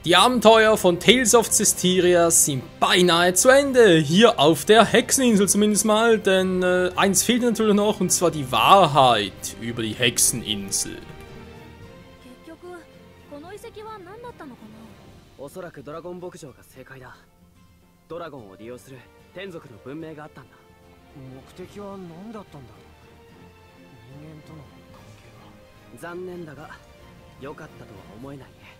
Die Abenteuer von Tales of Zestiria sind beinahe zu Ende, hier auf der Hexeninsel zumindest mal, denn eins fehlt natürlich noch, und zwar die Wahrheit über die Hexeninsel. おそらくドラゴン牧場が正解だ。ドラゴンを利用する天族の文明があったんだ。目的は何だったんだろう。人間との関係は残念だが良かったとは思えないね。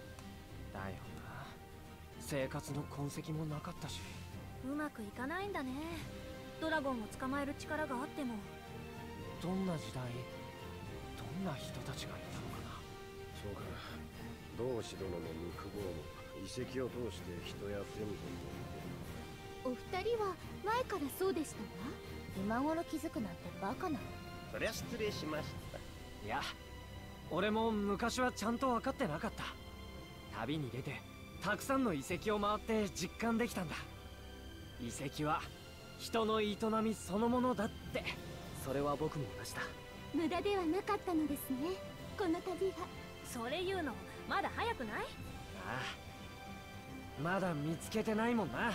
だよな。生活の痕跡もなかったし。うまくいかないんだね。ドラゴンを捕まえる力があっても。どんな時代、どんな人たちがいたのかな。そうか。同志殿の肉棒も。遺跡を通して人や天族を。お二人は前からそうでしたか？今頃気づくなんてバカな。そりゃ失礼しました。いや、俺も昔はちゃんと分かってなかった。旅に出てたくさんの遺跡を回って実感できたんだ。遺跡は人の営みそのものだって。それは僕も同じだ。無駄ではなかったのですね、この旅は。それ言うのまだ早くない？ああ、まだ見つけてないもんな。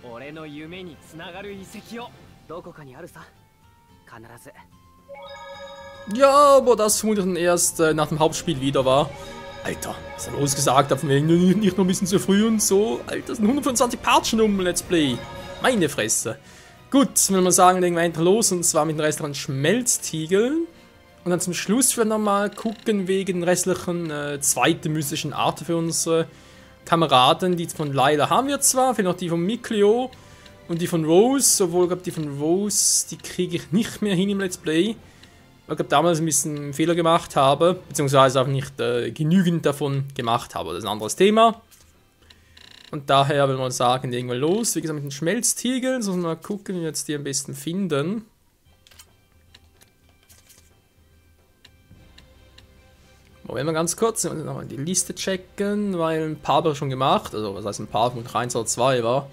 俺の夢につながる遺跡を。どこかにあるさ。必ず。 Ja, aber das vermutlich dann erst nach dem Hauptspiel wieder war. Alter, was er losgesagt hat, von wegen nicht nur ein bisschen zu früh und so. Alter, das sind 125 Parts schon um Let's Play. Meine Fresse. Gut, wenn wir sagen, legen wir einfach los, und zwar mit den restlichen Schmelztiegeln. Und dann zum Schluss werden wir nochmal gucken wegen den restlichen zweiten mystischen Arten für unsere Kameraden. Die von Layla haben wir zwar, fehlen noch die von Mikleo und die von Rose, obwohl ich glaube, die von Rose, die kriege ich nicht mehr hin im Let's Play. Weil ich glaube, damals ein bisschen einen Fehler gemacht habe, beziehungsweise auch nicht genügend davon gemacht habe. Das ist ein anderes Thema. Und daher will man sagen, legen wir los. Wie gesagt, mit den Schmelztiegeln, so mal gucken, wie wir jetzt die am besten finden. Wollen wir ganz kurz nochmal die Liste checken, weil ein paar habe ich schon gemacht. Also, was heißt ein paar, von 1 oder 2 war.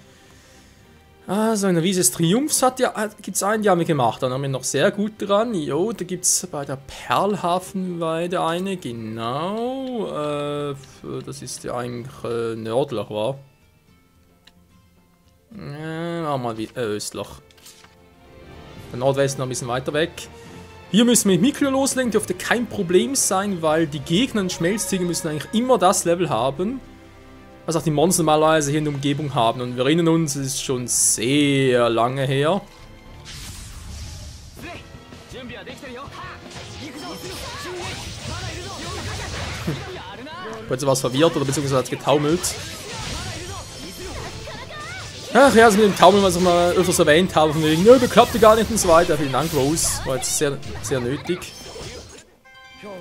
Also, in der Wiese des Triumphs gibt es einen, die haben wir gemacht. Dann haben wir noch sehr gut dran. Jo, da gibt es bei der Perlhafenweide eine, genau. Das ist ja eigentlich nördlich, war. Machen wir mal östlich. Der Nordwesten noch ein bisschen weiter weg. Hier müssen wir mit Mikleo loslegen, dürfte kein Problem sein, weil die Gegner und Schmelztiegel müssen eigentlich immer das Level haben, was auch die Monster normalerweise hier in der Umgebung haben. Und wir erinnern uns, es ist schon sehr lange her. Kurz was verwirrt oder beziehungsweise hat getaumelt. Ach ja, also mit dem Taumeln, was ich mal öfters erwähnt habe, von wegen, nö, beklappte gar nicht und so weiter. Vielen Dank, Rose. War jetzt sehr, sehr nötig.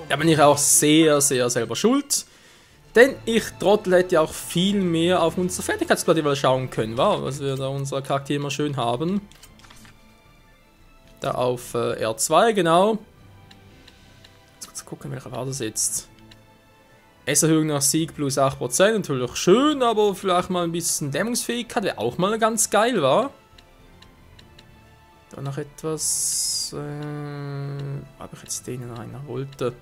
Da bin ich auch sehr, sehr selber schuld. Denn ich, Trottel, hätte ja auch viel mehr auf unser Fertigkeitsblatt schauen können, wa? Was wir da unser Charakter immer schön haben. Da auf R2, genau. Jetzt gucken, welcher war das jetzt. S-Erhöhung nach Sieg plus 8%, natürlich schön, aber vielleicht mal ein bisschen Dämmungsfähigkeit wäre auch mal ganz geil, war. Da noch etwas. Habe ich jetzt den einer wollte.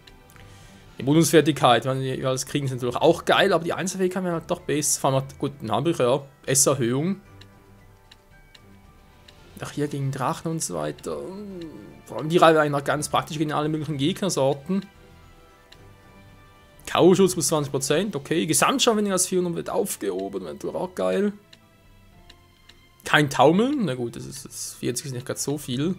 Die Bonusfertigkeit, wenn wir alles kriegen, ist natürlich auch geil, aber die Einzelfähigkeit wäre halt doch besser. Vor allem, gut, dann habe ich ja S-Erhöhung. Auch hier gegen Drachen und so weiter. Vor allem die Reihe eigentlich noch ganz praktisch gegen alle möglichen Gegnersorten. K.O.-Schutz plus 20%, okay. Gesamtschaden weniger als 400 wird aufgehoben, wäre natürlich auch geil. Kein Taumeln, na gut, das 40 ist nicht gerade so viel.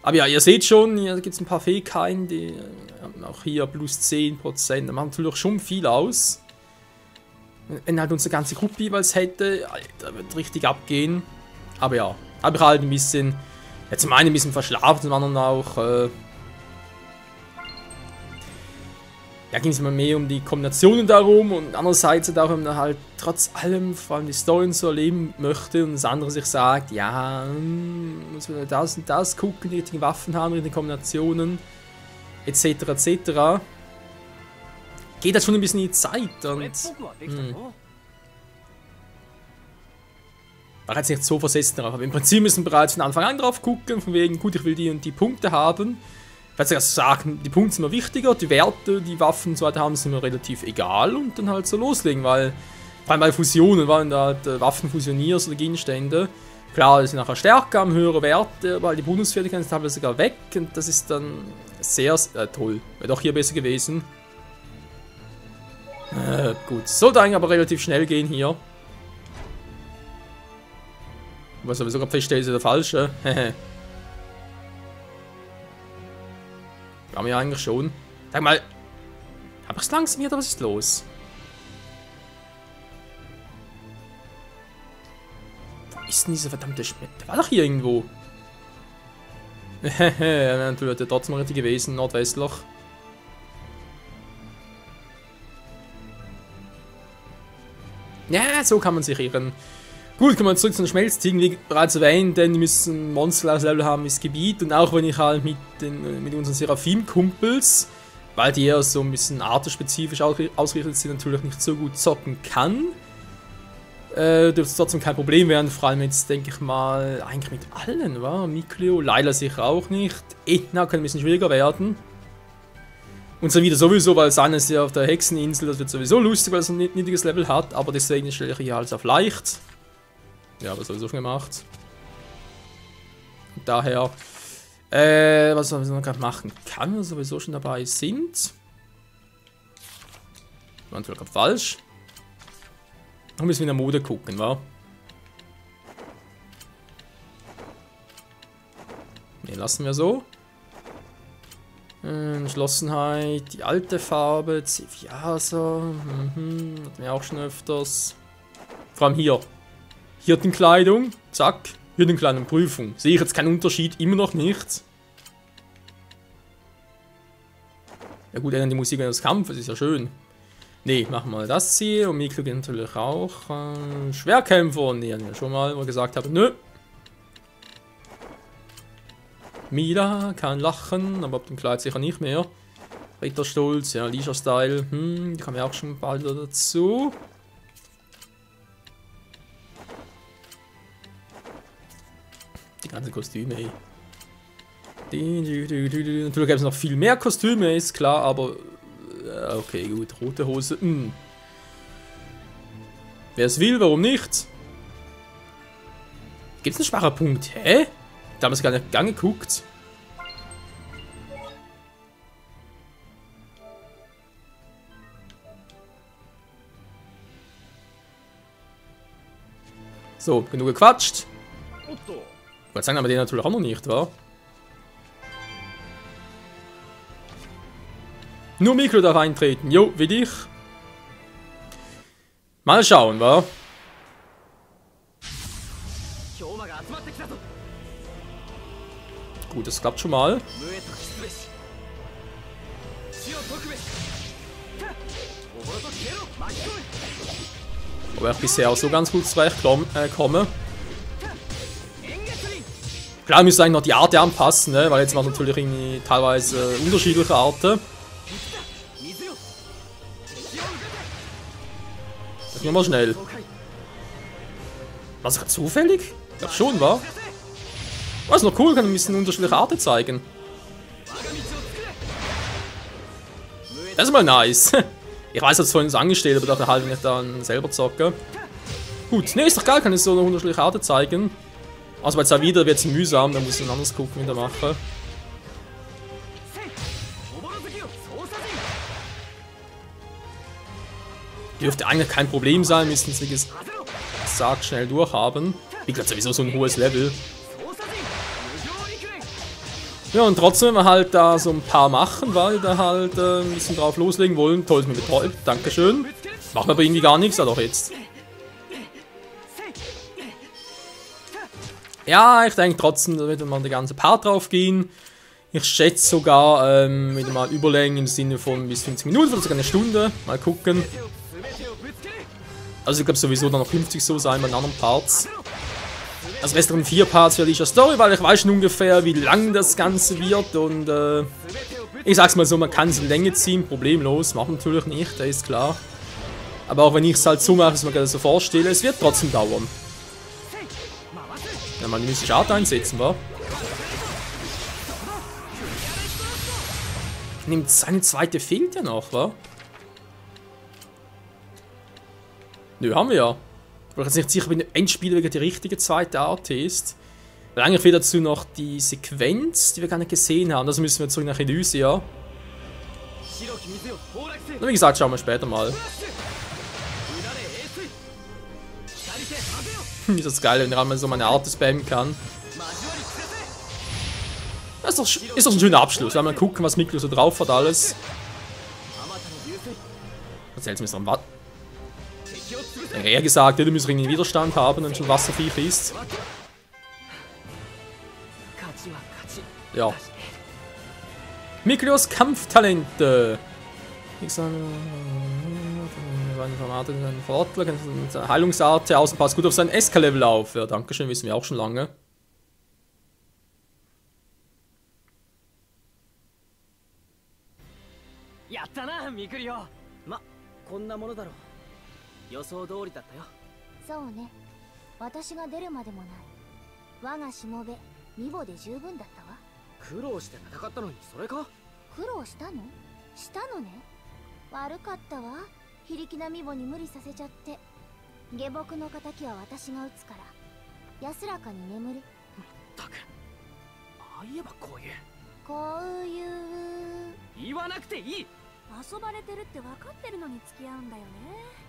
Aber ja, ihr seht schon, hier gibt es ein paar Fähigkeiten, die haben auch hier plus 10%, da machen natürlich schon viel aus. Wenn halt unsere ganze Gruppe jeweils hätte, Alter, wird richtig abgehen. Aber ja, habe ich halt ein bisschen, ja, zum einen ein bisschen verschlafen, zum anderen auch, ja, ging es immer mehr um die Kombinationen darum, und andererseits auch, wenn man halt trotz allem vor allem die Storys so erleben möchte und das andere sich sagt, ja, muss man das und das gucken, die richtigen Waffen haben, die richtigen Kombinationen, etc. etc. Geht das schon ein bisschen in die Zeit und war jetzt nicht so versessen drauf, aber im Prinzip müssen wir bereits von Anfang an drauf gucken, von wegen, gut, ich will die und die Punkte haben. Falls ich sagen, die Punkte sind mir wichtiger, die Werte, die Waffen und so weiter haben, sind mir relativ egal und dann halt so loslegen, weil vor allem bei Fusionen, weil da halt Waffen fusionierst oder Gegenstände, klar, die sind nachher stärker, haben höhere Werte, weil die Bonusfertigkeiten sind teilweise sogar weg und das ist dann sehr toll. Wäre doch hier besser gewesen. Gut, sollte eigentlich aber relativ schnell gehen hier. Was sowieso gerade feststelle, ist ja der falsche. Haben wir ja eigentlich schon. Sag mal, hab ich's langsam hier oder was ist los? Wo ist denn dieser verdammte Schmidt? Der war doch hier irgendwo. Ja, natürlich hat er trotzdem richtig gewesen, Nordwestloch. Ja, so kann man sich irren. Gut, kommen wir zurück zu den Schmelztieren. Wie bereits erwähnt, denn die müssen Monster-Level haben wie das Gebiet. Und auch wenn ich halt mit unseren Seraphim-Kumpels, weil die eher so ein bisschen artenspezifisch ausgerichtet sind, natürlich nicht so gut zocken kann, dürfte es trotzdem kein Problem werden. Vor allem jetzt, denke ich mal, eigentlich mit allen, wa? Mikleo, Layla sicher auch nicht. Etna kann ein bisschen schwieriger werden. Und so wieder sowieso, weil San ist ja auf der Hexeninsel, das wird sowieso lustig, weil es ein niedriges Level hat. Aber deswegen stelle ich hier alles auf leicht. Ja, aber sowieso schon gemacht. Und daher, was wir noch gerade machen kann, wir sowieso schon dabei sind. War natürlich gerade falsch. Dann müssen wir in der Mode gucken, wa? Ne, lassen wir so. Entschlossenheit, die alte Farbe, Ceviasa, hatten wir auch schon öfters. Vor allem hier. Hirtenkleidung, zack, Hirtenkleidung, Prüfung. Sehe ich jetzt keinen Unterschied, immer noch nicht. Ja gut, die Musik des Kampfes ist ja schön. Ne, machen wir mal das hier und Miklo geht natürlich auch. Schwerkämpfer, ne, haben wir schon mal, wo ich gesagt habe, nö. Mila kann lachen, aber ab dem Kleid sicher nicht mehr. Ritterstolz, ja, Leisure-Style, die kommen ja auch schon bald dazu. Die ganzen Kostüme, ey. Natürlich gibt es noch viel mehr Kostüme, ist klar, aber... okay, gut, rote Hose, Wer es will, warum nicht? Gibt es einen schwachen Punkt? Hä? Da haben wir es gar nicht geguckt. So, genug gequatscht. Gott sei Dank haben wir den natürlich auch noch nicht, wa? Nur Miklo darf eintreten. Jo, wie dich. Mal schauen, wa? Gut, das klappt schon mal. Aber ich bisher auch so ganz gut zurechtkomme. Klar, müssen eigentlich noch die Art anpassen, ne? Weil jetzt machen natürlich irgendwie teilweise unterschiedliche Arten. Das machen wir schnell. War das gerade zufällig? Ich glaube schon, wa? Oh, ist noch cool, kann ein bisschen unterschiedliche Arten zeigen. Das ist mal nice. Ich weiß, das vorhin so angestellt, aber dachte halt, wenn ich dann selber zocke. Gut, ne, ist doch geil, kann ich so eine unterschiedliche Arten zeigen. Also bei zwei wieder wird es mühsam, dann muss ich anders gucken, wie der mache. Dürfte eigentlich kein Problem sein, müssen sie gesagt schnell durchhaben. Wie gesagt, sowieso so ein hohes Level. Ja, und trotzdem, wenn wir halt da so ein paar machen, weil da halt ein bisschen drauf loslegen wollen. Toll, ist mir betäubt, dankeschön. Machen wir aber irgendwie gar nichts, doch jetzt. Ja, ich denke trotzdem, da wird man den ganzen Part drauf gehen. Ich schätze sogar wieder mal Überlängen im Sinne von bis 50 Minuten oder sogar eine Stunde. Mal gucken. Also ich glaube sowieso dann noch 50 so sein bei den anderen Parts. Also restlichen 4 Parts für Leisure Story, weil ich weiß schon ungefähr, wie lang das Ganze wird und ich sag's mal so, man kann es in Länge ziehen, problemlos, macht natürlich nicht, das ist klar. Aber auch wenn ich es halt so mache, dass man das so vorstelle, es wird trotzdem dauern. Ja, man müsste Art einsetzen, wa? Seine zweite fehlt ja noch, wa? Nö, haben wir ja. Ich bin jetzt nicht sicher, wenn ein Spieler wegen die richtige zweite Art ist. Weil eigentlich fehlt dazu noch die Sequenz, die wir gar nicht gesehen haben. Also müssen wir zurück nach Elysia. Und wie gesagt, schauen wir später mal. Ist das geil, wenn er einmal so meine Art spammen kann. Das ist doch ein schöner Abschluss. Wir mal gucken, was Miklo so drauf hat alles. Erzähl's mir so was. Er gesagt, du musst irgendwie Widerstand haben, wenn schon Wasserviech ist. Ja. Miklos Kampftalente. Heilungsart, außen passt gut auf sein SK-Level auf. Ja, dankeschön, wissen wir auch schon lange. やったなミクリオ。ま、こんなものだろう。予想通りだったよ。そうね。私が出るまでもない。我がしもべ、ミボで十分だったわ。苦労して戦ったのにそれか？苦労したの？したのね。悪かったわ。非力なミボに無理させちゃって。下僕の敵は私が撃つから。安らかに眠る。たく。ああ言えばこういう。こういう。言わなくていい。遊ばれてるって分かってるのに付き合うんだよね、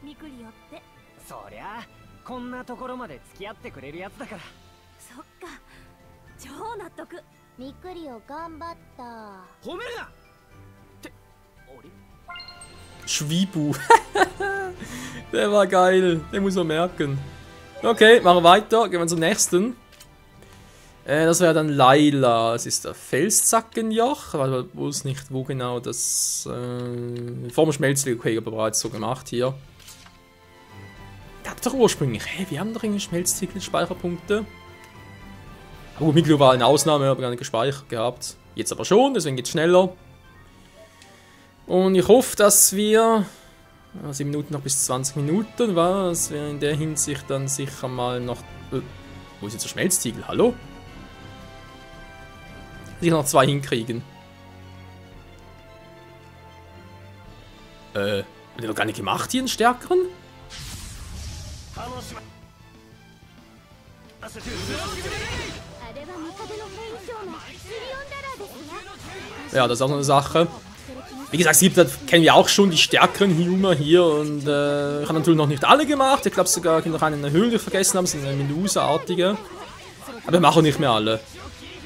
ミクリオって。そりゃこんなところまで付き合ってくれるやつだから。そっか、超納得。ミクリオ頑張った。褒めるなって。あれ Schwibu. Der war geil. Den muss man merken. Okay, machen wir weiter. Gehen wir zum nächsten. Das wäre dann Laila. Es ist der Felszackenjoch. Ich weiß nicht, wo genau das. Vor dem Schmelzweg, okay, aber bereits so gemacht hier. Der hat doch ursprünglich. Hey, wir haben doch irgendwie Schmelztiegel-Speicherpunkte. Oh, Miklo war eine Ausnahme, habe gar nicht gespeichert gehabt. Jetzt aber schon, deswegen geht es schneller. Und ich hoffe, dass wir 7 Minuten noch bis 20 Minuten war, dass wir in der Hinsicht dann sicher mal noch. Wo ist jetzt der Schmelztiegel? Hallo? Sicher noch 2 hinkriegen. Hat der doch gar nicht gemacht hier, einen stärkeren? Ja, das ist auch noch eine Sache. Wie gesagt, 7. kennen wir auch schon, die stärkeren Humor hier. Und ich habe natürlich noch nicht alle gemacht. Ich glaube sogar, ich habe noch einen in der Höhle vergessen haben, sind eine Medusa-artige. Aber wir machen nicht mehr alle.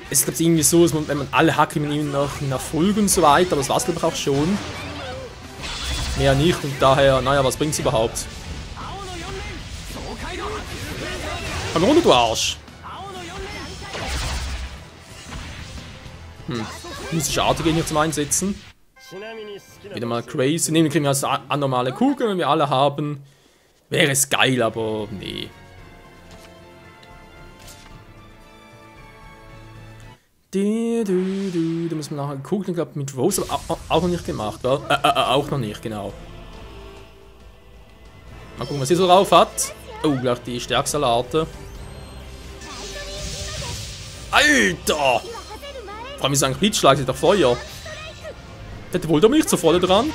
Es ist glaube ich irgendwie so, dass man, wenn man alle hat, kriegt man irgendwie noch einen Erfolg und so weiter. Aber das war es glaube ich auch schon. Mehr nicht und daher, naja, was bringt's überhaupt? Komm runter, du Arsch! Muss ich Artige hier zum Einsetzen. Wieder mal crazy. Nehmen wir kriegen also anormale Kugeln, wenn wir alle haben. Wäre es geil, aber nee. Da muss man nachher gucken, ich glaube mit Rose, aber auch noch nicht gemacht, wa? Auch noch nicht, genau. Mal gucken, was sie so drauf hat. Oh, gleich die stärkste Arte. Alter! Vor allem ist ein Blitzschlag, ist doch Feuer. Hätte wohl doch nicht so voll dran.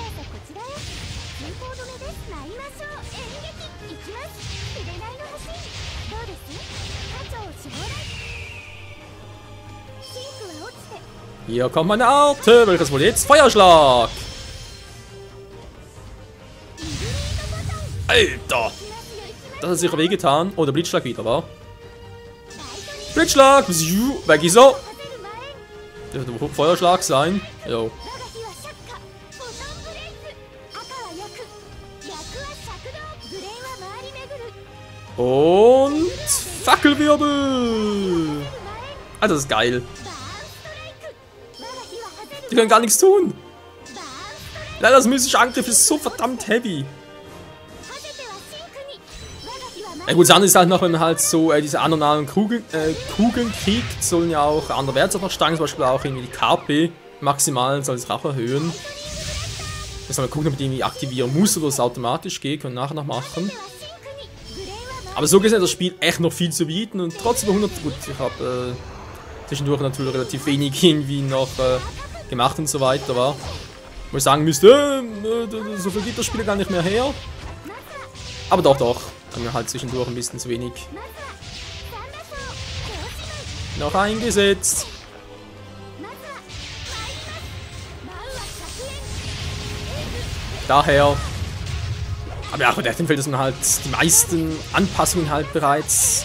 Hier kommt meine Arte. Welches wohl jetzt? Feuerschlag! Alter! Das hat sicher wehgetan. Oh, der Blitzschlag wieder, wa? Blitzschlag! Weg ist er! Das wird ein Feuerschlag sein. Jo. Und Fackelwirbel! Alter, das ist geil. Die können gar nichts tun. Leider, das mystische Angriff ist so verdammt heavy. Ja gut, das andere ist halt noch, wenn man halt so diese anormalen Kugeln kriegt, sollen ja auch andere Werte noch steigen, zum Beispiel auch irgendwie die KP maximal soll es auch erhöhen. Jetzt mal gucken, ob man die irgendwie aktivieren muss oder es automatisch geht, können wir nachher noch machen. Aber so gesehen hat das Spiel echt noch viel zu bieten und trotzdem 100. Gut, ich habe zwischendurch natürlich relativ wenig irgendwie noch gemacht und so weiter, war. Wo ich sagen müsste, so viel gibt das Spiel gar nicht mehr her. Aber doch, doch. Haben wir halt zwischendurch ein bisschen zu wenig noch eingesetzt. Daher. Aber ja, bei dem Feld sind halt die meisten Anpassungen halt bereits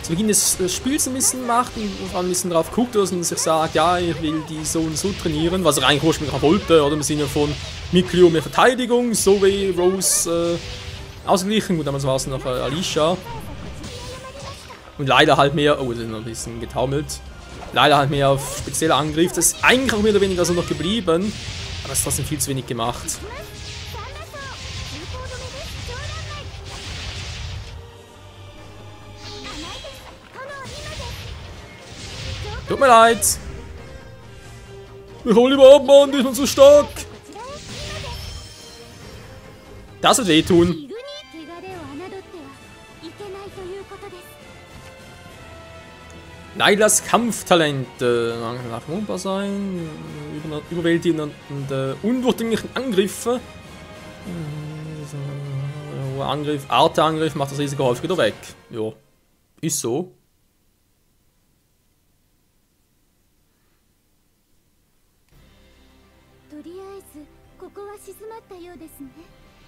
zu Beginn des Spiels ein bisschen macht und ein bisschen drauf guckt, dass man sich sagt, ja, ich will die so und so trainieren, was er eigentlich ursprünglich wollte, oder im Sinne von Mikleo mehr Verteidigung, Zoe, Rose ausgeglichen, gut, damals war es noch Alicia. Und leider halt mehr, oh, das ist noch ein bisschen getaumelt, leider halt mehr auf spezieller Angriff, das ist eigentlich auch mehr oder weniger so noch geblieben, aber es ist trotzdem viel zu wenig gemacht. Tut mir leid. Ich hol lieber ab, Mann, die ist man so stark. Das wird wehtun. Nailas Kampftalente. Nachmundbar sein. Überwältigende, undurchdringlichen Angriffe. Angriff, Arte-Angriff macht das Risiko häufig wieder weg. Ja, ist so.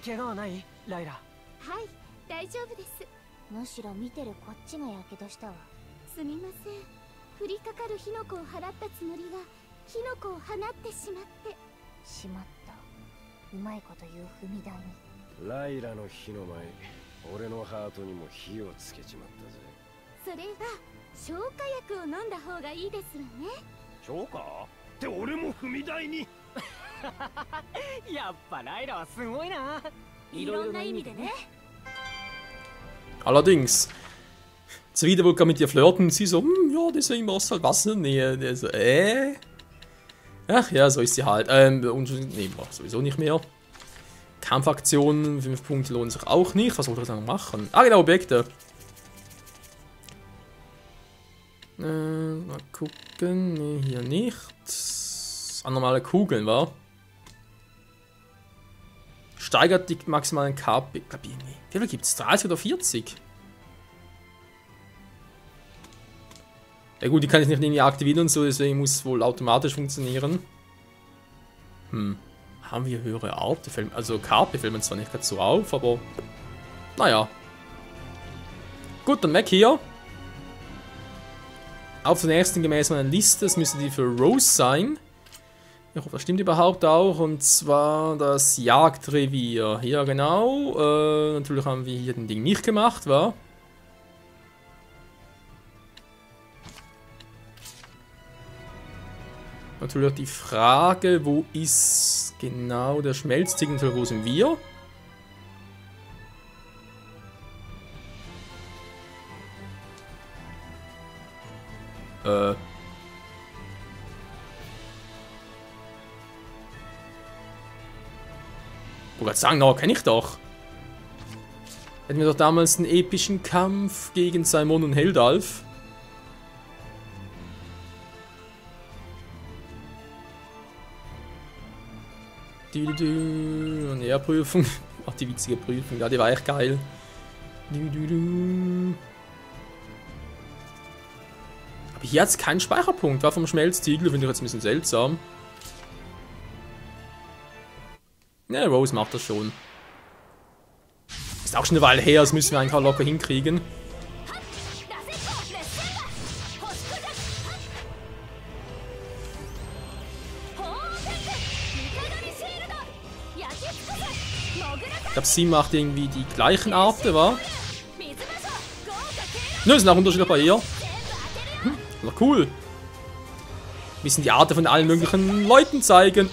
怪我はないライラ。はい、大丈夫です。むしろ見てるこっちがやけどしたわ。すみません。降りかかる火の粉を払ったつもりが火の粉を放ってしまって。しまった。うまいこと言う踏み台に。ライラの火の前、俺のハートにも火をつけちまったぜ。それは消化薬を飲んだ方がいいですわね。消化？って俺も踏み台に。やっぱライラはすごいな。いろんな意味でね。Allerdings, Zwiede wollte mit ihr flirten, sie so, ja, deswegen brauchst du halt Wasser in der Nähe. Der so, Ach ja, so ist sie halt. Und nee, sowieso nicht mehr. Kampfaktionen, 5 Punkte lohnen sich auch nicht. Was wollte ich dann machen? Ah, genau, Objekte. Mal gucken. Nee, hier nicht. Anormale Kugeln, wa? Steigert die maximalen KP. Wie viel gibt es? 30 oder 40? Ja gut, die kann ich nicht irgendwie aktivieren und so, deswegen muss es wohl automatisch funktionieren. Haben wir höhere Arte? Also KP fällt mir zwar nicht ganz so auf, aber naja. Gut, dann weg hier. Auf zur nächsten gemäß meiner Liste, das müsste die für Rose sein. Ich hoffe, das stimmt überhaupt auch. Und zwar das Jagdrevier. Ja, genau. Natürlich haben wir hier den Ding nicht gemacht, wa? Natürlich die Frage, wo ist genau der Schmelztiegel? Wo sind wir? Ich wollte sagen, no, kenne ich doch. Hätten wir doch damals einen epischen Kampf gegen Simon und Heldalf. Und Ehrprüfung. Ach, die witzige Prüfung. Ja, die war echt geil. Aber hier hat es keinen Speicherpunkt. War vom Schmelztiegel. Finde ich jetzt ein bisschen seltsam. Ne, Rose macht das schon. Ist auch schon eine Weile her. Das müssen wir einfach locker hinkriegen. Ich glaube, sie macht irgendwie die gleichen Arten, wa? Nö, sind auch unterschiedlich bei ihr. Na cool. Müssen die Arten von allen möglichen Leuten zeigen.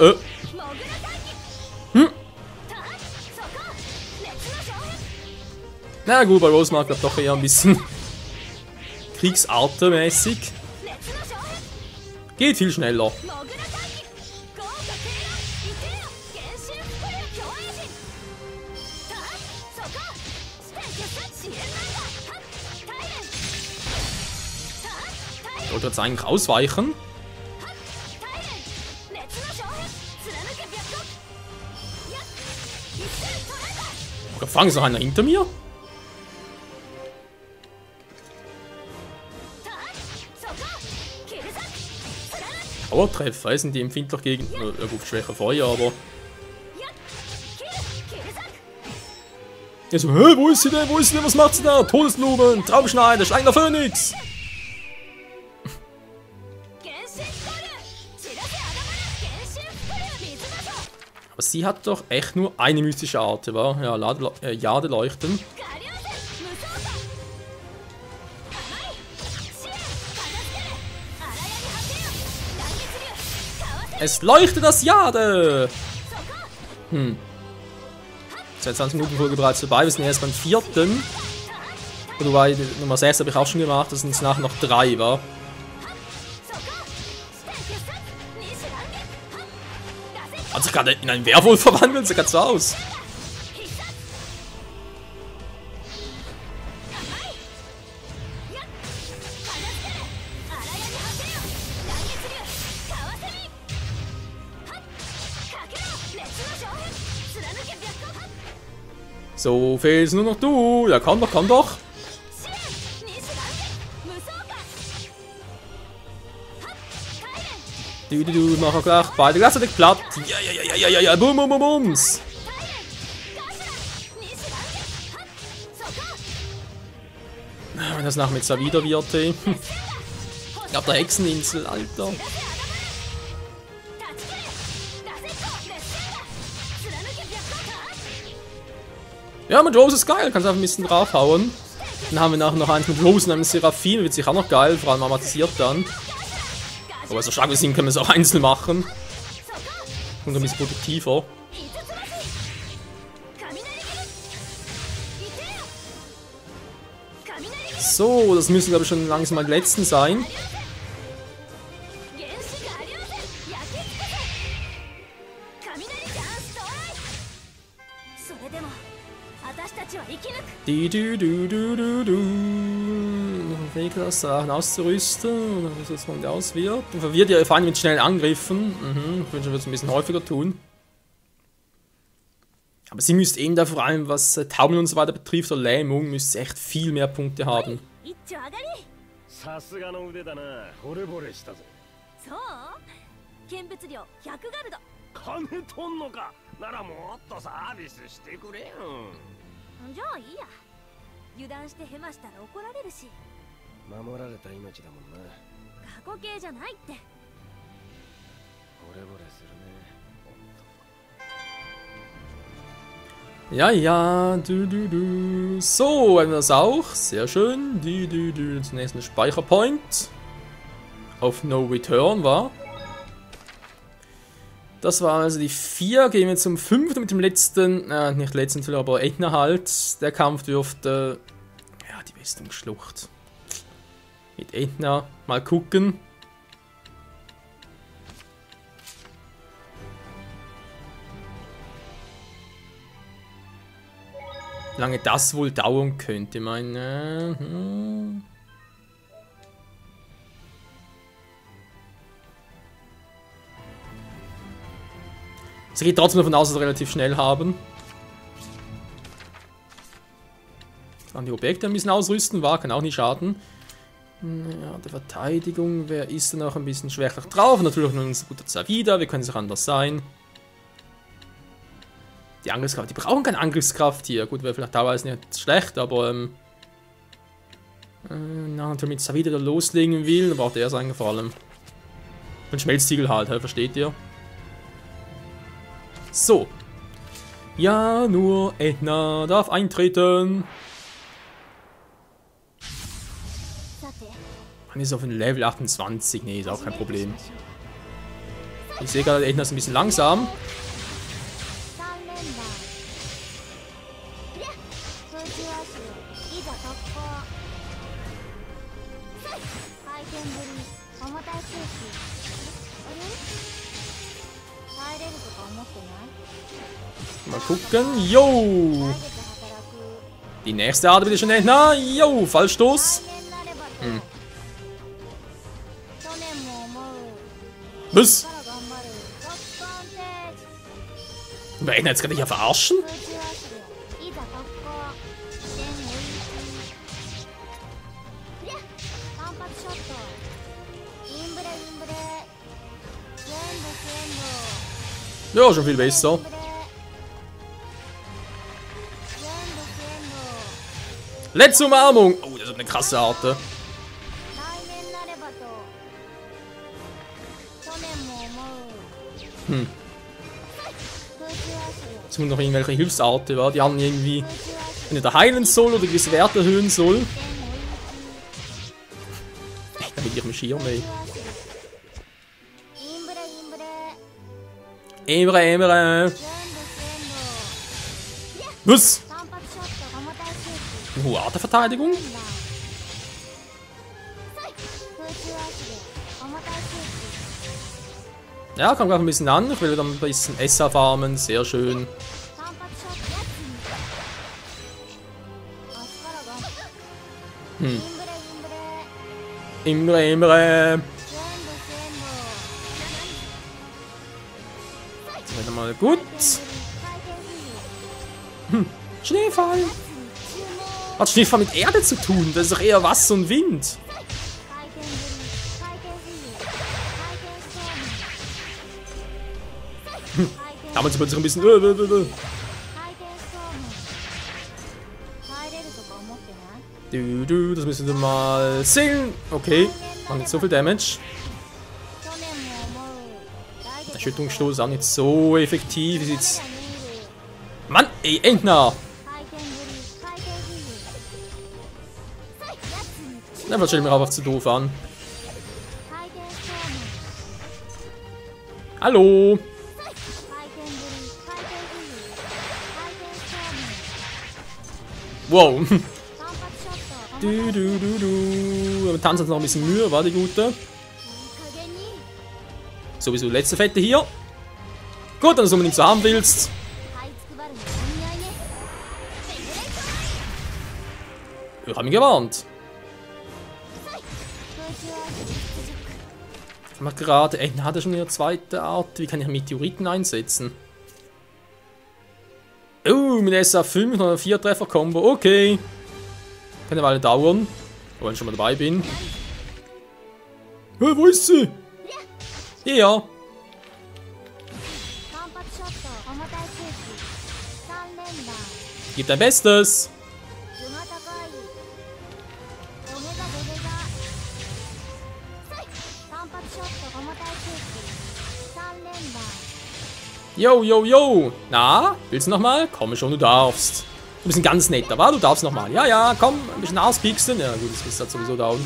Na gut, bei Rosemar bleibt doch eher ein bisschen Kriegsartemäßig. Geht viel schneller. Ich wollte jetzt eigentlich ausweichen. Fangen ist noch einer hinter mir? Powertreffer, ist die empfindlich gegen. Gut, schwächer Feuer, aber. Ja, so, hä, wo ist sie denn? Wo ist sie denn? Was macht sie da? Todesblumen, Traumschneider, steigender Phönix! Aber sie hat doch echt nur eine mystische Art, wa? Ja, Jadeleuchten. Es leuchtet das Jade! 22 Minuten Folge bereits vorbei, wir sind erst beim 4. Oder bei Nummer 6 habe ich auch schon gemacht, das sind jetzt nachher noch 3, wa? Hat sich gerade in einen Werwolf verwandelt, sieht gerade so aus. So, fehlst nur noch du. Ja, komm doch, komm doch. Du, mach auch gleich beide gleichzeitig platt. Ja, bum, bum, bum, bums. Wenn das nachher mit so wieder wird, ey. Ich glaube, der Hexeninsel, Alter. Ja, mit Rose ist geil, kannst einfach ein bisschen draufhauen. Dann haben wir nachher noch eins mit Rose und einem Seraphim, wird sich auch noch geil, vor allem aromatisiert dann. Aber so stark wie sind, können wir es auch einzeln machen. Und ein bisschen produktiver. So, das müssen glaube ich schon langsam mal die letzten sein. Weglassen auszurüsten, wie es mal aus wird. Und verwirrt ihr vor allem mit schnellen Angriffen. Ich wünsche, wird es ein bisschen häufiger tun. Aber sie müsste eben da vor allem, was Taumeln und so weiter betrifft, oder Lähmung, müsste echt viel mehr Punkte haben. Ja, So, haben wir das auch. Sehr schön. Zunächst ein Speicherpoint. Auf No Return war. Das war also die 4. Gehen wir zum 5. mit dem letzten, nicht letzten, aber Aetna halt. Der Kampf dürfte, ja, die Westungsschlucht. Mit Aetna. Mal gucken. Wie lange das wohl dauern könnte, meine. Sie geht trotzdem davon aus, dass wir relativ schnell haben. Dann die Objekte ein bisschen ausrüsten, kann auch nicht schaden. Ja, der Verteidigung, wer ist denn noch ein bisschen schwächer drauf? Natürlich noch ein guter Zavida, wie können es auch anders sein? Die Angriffskraft, die brauchen keine Angriffskraft hier. Gut, wäre vielleicht teilweise nicht schlecht, aber natürlich mit Zavida da loslegen will, dann braucht er es eigentlich vor allem. Ein Schmelztiegel halt, versteht ihr? So. Ja, nur Aetna darf eintreten. Man ist auf ein Level 28. Nee, ist auch kein Problem. Ich sehe gerade, Aetna ist ein bisschen langsam. Mal gucken. Jo! Die nächste Art bitte schon. Na, jo! Fallstoß. Was? Wir werden jetzt gerade hier verarschen? Ja, schon viel besser. Letzte Umarmung. Oh, das ist eine krasse Art. Jetzt muss noch irgendwelche Hilfsarten, wa? Die haben irgendwie entweder heilen soll oder gewisse Werte erhöhen soll. Echt, mit ihrem Schirm, ey. Emre. Was? Eine hohe Verteidigung? Ja, kommt gleich ein bisschen an. Ich will dann ein bisschen Essa farmen. Sehr schön. Imre. Jetzt wieder mal gut. Schneefall. Hat Schneefall mit Erde zu tun? Das ist doch eher Wasser und Wind. Damals plötzlich ein bisschen. Das müssen wir mal sehen. Okay, macht nicht so viel Damage. Erschütterungsstoß ist auch nicht so effektiv. Wie sieht's? Mann, ey, Entner! Na, das stellt mir einfach zu doof an. Hallo! Wow! Wir tanzen uns noch ein bisschen Mühe, war die gute. Sowieso letzte Fette hier. Gut, wenn du es unbedingt so haben willst. Ich habe mich gewarnt. Ich habe gerade. Ey, hat er schon eine zweite Art? Wie kann ich Meteoriten einsetzen? Oh, mit SA5 noch eine 4-Treffer-Kombo. Okay. Kann eine Weile dauern. Wenn ich schon mal dabei bin. Hey, wo ist sie? Ja. Gib dein Bestes. Yo. Na, willst du nochmal? Komm schon, du darfst. Du bist ein ganz netter, wa? Du darfst nochmal. Ja, komm, ein bisschen auspieksen. Ja, gut, das bist halt sowieso down.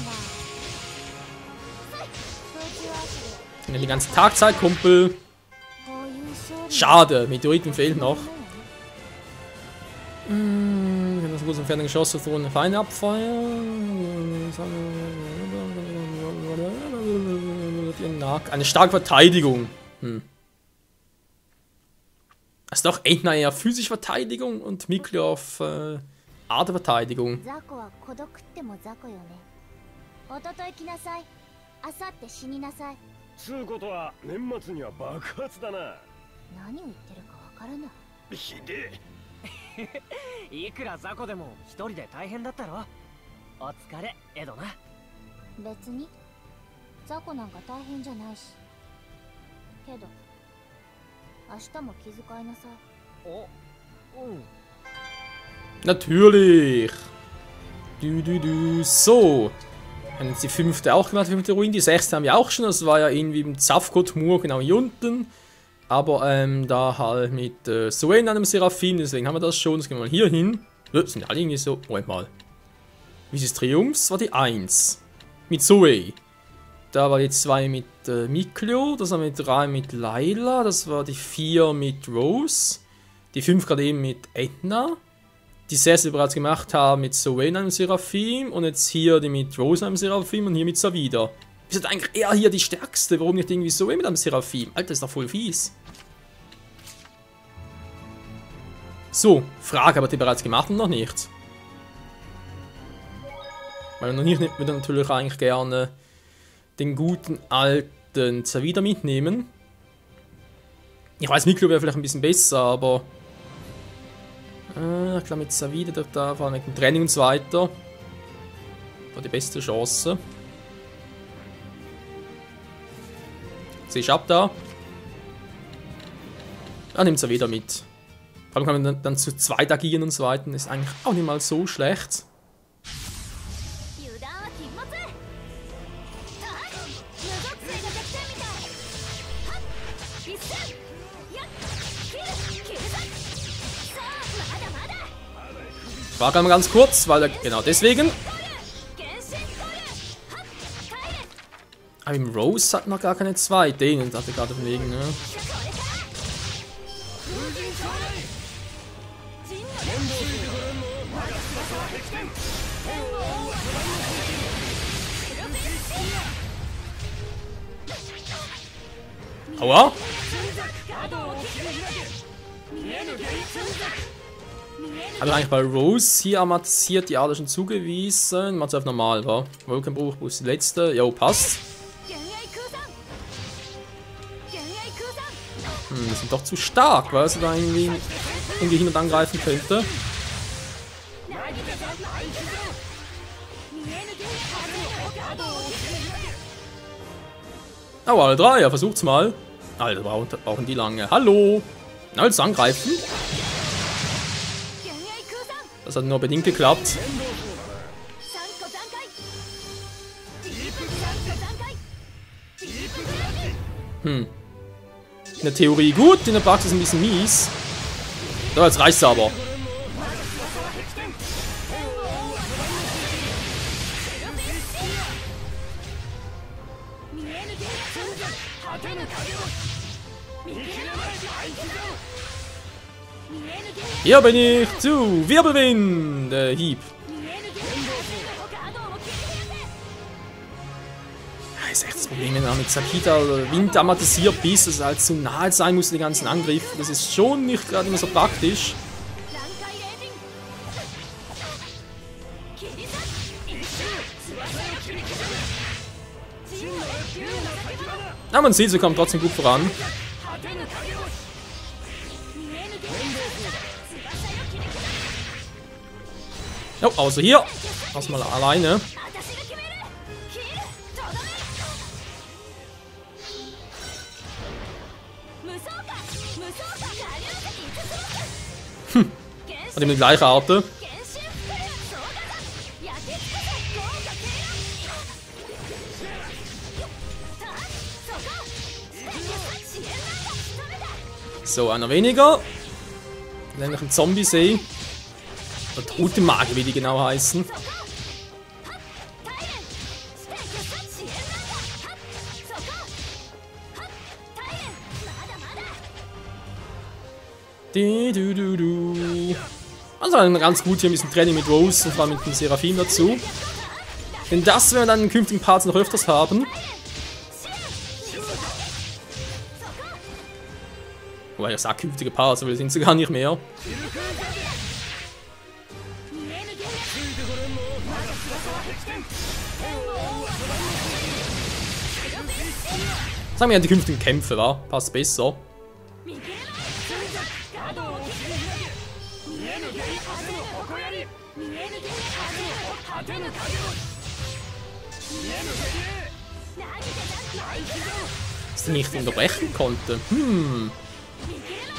Ich nehme die ganze Tagzeit, Kumpel. Schade, Meteoriten fehlt noch. Wenn das gut entfernt geschossen wird, eine Feinde abfeuern. Eine starke Verteidigung. Das ist doch Entner eher physische Verteidigung und Miklio auf Aderverteidigung. Natürlich. So. Wir haben jetzt die 5. auch gemacht, die 5. Ruine. Die 6. haben wir auch schon. Das war ja irgendwie im Zafkot-Mur, genau hier unten. Aber da halt mit Zoe in einem Seraphim. Deswegen haben wir das schon. Jetzt gehen wir mal hier hin. Sind ja alle irgendwie so. Moment mal. Wie ist das Triumphs? War die 1. Mit Zoe. Da war die 2 mit Miklio, das war die 3 mit Layla, das war die 4 mit Rose, die 5 gerade eben mit Entner, die 6 die wir bereits gemacht haben mit Zoe in einem Seraphim und jetzt hier die mit Rose in einem Seraphim und hier mit Savida. Ist das eigentlich eher hier die stärkste? Warum nicht irgendwie Zoe mit einem Seraphim? Alter, ist doch voll fies. So, Frage, habt ihr bereits gemacht und noch nicht? Weil noch nicht würde natürlich eigentlich gerne den guten alten Savida mitnehmen. Ich weiß, Miklio wäre vielleicht ein bisschen besser, aber ich glaube mit Savida da vor allem mit dem Training und so weiter war die beste Chance. Siehst du ab da? Er nimmt es ja wieder mit. Vor allem kann man dann zu zweit agieren und so weiter. Ist eigentlich auch nicht mal so schlecht. War gerade mal ganz kurz, weil er, genau deswegen. Aber im Rose hat noch gar keine zwei. Den hat er gerade auf dem Weg, ne? Aua! Habe ich eigentlich bei Rose hier amatisiert, die Art schon zugewiesen. Macht es auf normal, war. Wolkenbruch, bloß die letzte. Jo, passt. Die sind doch zu stark, weil sie da irgendwie ungehindert angreifen könnte. Oh, alle drei, ja, versucht's mal. Alter, brauchen die lange. Hallo! Na, jetzt angreifen. Das hat nur bedingt geklappt. In der Theorie gut, in der Praxis ein bisschen mies. So, jetzt reicht's aber. Hier bin ich zu Wirbelwind, Hieb. Ja, ist echt das Problem, wenn man mit Sakita oder Wind amatisiert bist, dass es halt zu nahe sein muss, die ganzen Angriffe. Das ist schon nicht gerade immer so praktisch. Na, man sieht, sie kommt trotzdem gut voran. Jo, außer hier. Erstmal alleine. Hat ihm die gleiche Art. So, einer weniger. Nämlich ein Zombie-See. Oder Tote Mage, wie die genau heißen. Also ganz gut hier ein bisschen Training mit Rose und vor allem mit dem Seraphim dazu. Denn das werden wir dann in den künftigen Parts noch öfters haben. Wobei ich sage künftige Parts, aber wir sind sie gar nicht mehr. Sagen wir ja die künftigen Kämpfe, wa? Passt besser. Dass die nicht unterbrechen konnte.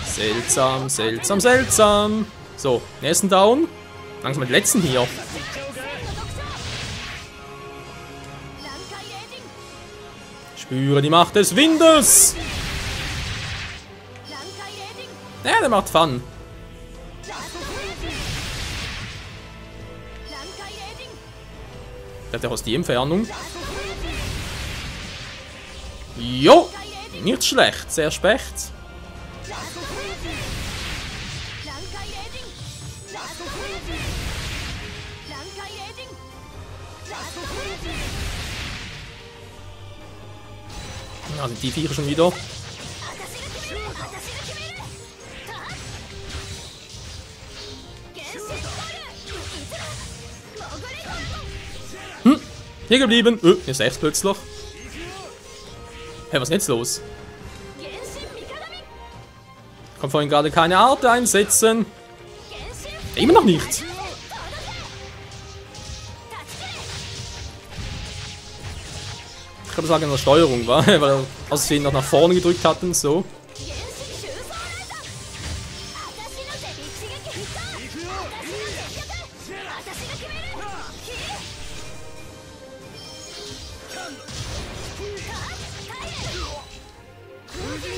Seltsam, seltsam, seltsam. So, nächsten Down. Langsam mit letzten hier. Spüre die Macht des Windes. Ja, der macht Fun. Der hat ja aus die Entfernung. Jo, nicht schlecht, sehr specht. Ja, sind die Viecher schon wieder. Hier geblieben. Hier ist echt plötzlich. Hey, was ist denn jetzt los? Kann vorhin gerade keine Art einsetzen. Immer noch nicht. Ich glaube, das lag an der Steuerung, war, weil er aus Versehen noch nach vorne gedrückt hat und so.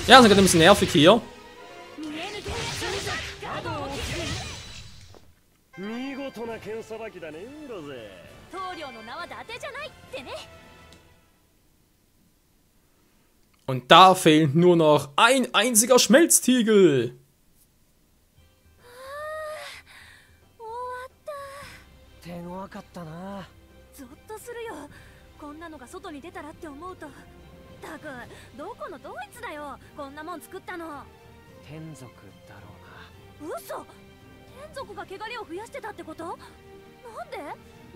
Ja, das ist gerade ein bisschen nervig hier. 見事な剣さばきだねロゼ。棟梁の名は伊達じゃないってね。 Und da fehlt nur noch ein einziger Schmelztiegel. 手強かったな。ゾッとするよ。こんなのが外に出たらって思うと。たく、どこのドイツだよ。こんなもん作ったの。天族だろうな。嘘。天族が汚れを増やしてたってこと？なんで？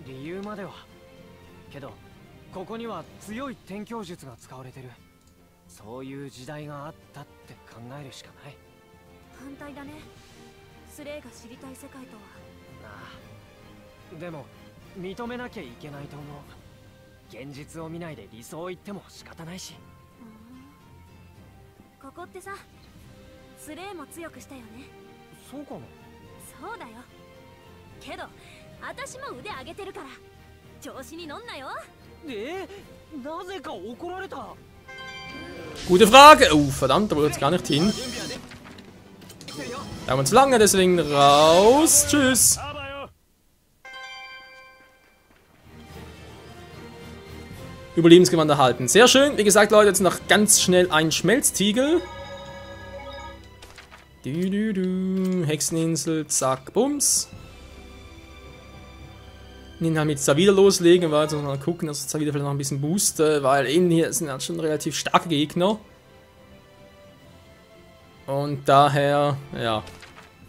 理由までは。けど、ここには強い天鏡術が使われてる。そういう時代があったって考えるしかない。反対だね。スレイが知りたい世界とは。ああ。でも認めなきゃいけないと思う。現実を見ないで理想を言っても仕方ないし。ここってさ、スレイも強くしたよね。そうかな。そうだよ。けど私も腕上げてるから調子に乗んなよ。なぜか怒られた。 Gute Frage. Oh, verdammt, da wollte jetzt gar nicht hin. Da haben wir zu lange, deswegen raus. Tschüss. Überlebensgewand erhalten. Sehr schön. Wie gesagt, Leute, jetzt noch ganz schnell ein Schmelztiegel. Hexeninsel, zack, bums. Den halt jetzt da wieder loslegen, weil jetzt mal gucken, dass es da wieder vielleicht noch ein bisschen booste, weil eben hier sind halt schon relativ starke Gegner. Und daher, ja,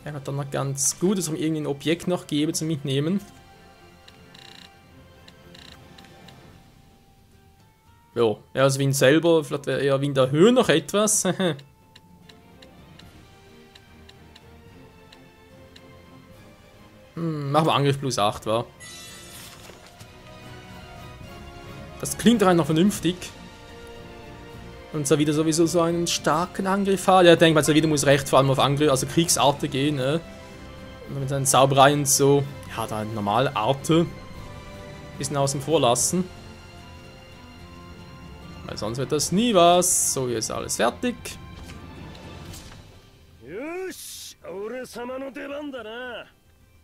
wäre dann noch ganz gut, dass wir irgendwie ein Objekt noch geben zum Mitnehmen. Jo, ja, also Wind selber, vielleicht wäre eher Wind erhöhen noch etwas. Machen wir Angriff plus 8, wa? Das klingt rein noch vernünftig. Und zwar wieder sowieso so einen starken Angriff hat. Ja, ich denke mal, wieder muss recht vor allem auf Angriff, also Kriegsarten gehen, ne? Mit seinen Zaubereien und so. Ja, da normale Arte. Bisschen außen vor lassen. Weil sonst wird das nie was. So, hier ist alles fertig.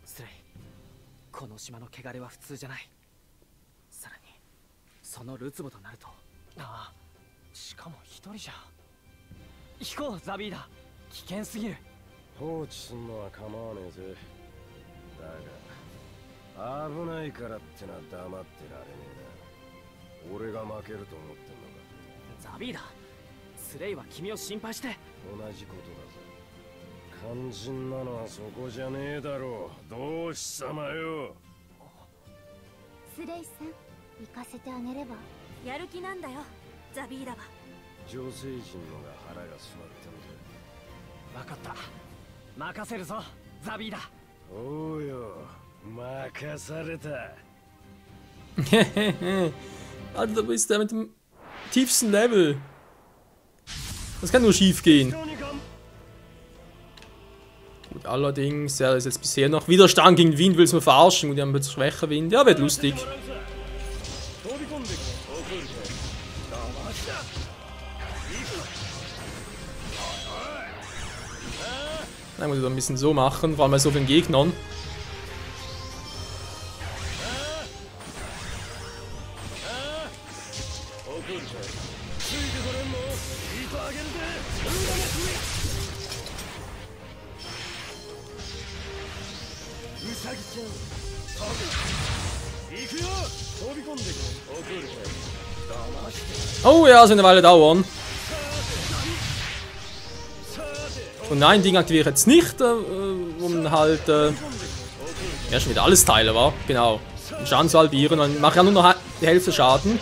スレイ、この島の汚れは普通じゃない。さらにそのルツボとなると、ああ、しかも一人じゃ。行こうザビーダ、危険すぎる。放置すんのは構わねえぜ。だが危ないからってな黙ってられねえな。俺が負けると思ってんのか。ザビーダ、スレイは君を心配して。同じことだぜ。肝心なのはそこじゃねえだろう。同志様よ。スレイさん、行かせてあげれば。やる気なんだよ、ザビーダは。女性陣のが腹が据わってんぜ。分かった。任せるぞ、ザビーダ。おうよ、任された。Alter, du bist der mit dem tiefsten Level. Das kann nur schief gehen. Gut, allerdings, ja, ist jetzt bisher noch Widerstand gegen Wind, will es nur verarschen. Und die haben jetzt schwächer Wind. Ja, wird lustig. Dann muss ich das ein bisschen so machen, vor allem bei so vielen Gegnern. Oh ja, so eine Weile dauern. Und nein, Ding aktiviere ich jetzt nicht, um halt ja, schon wieder alles teilen, war. Genau. Den Schaden zu halbieren, dann mache ich ja nur noch die Hälfte Schaden.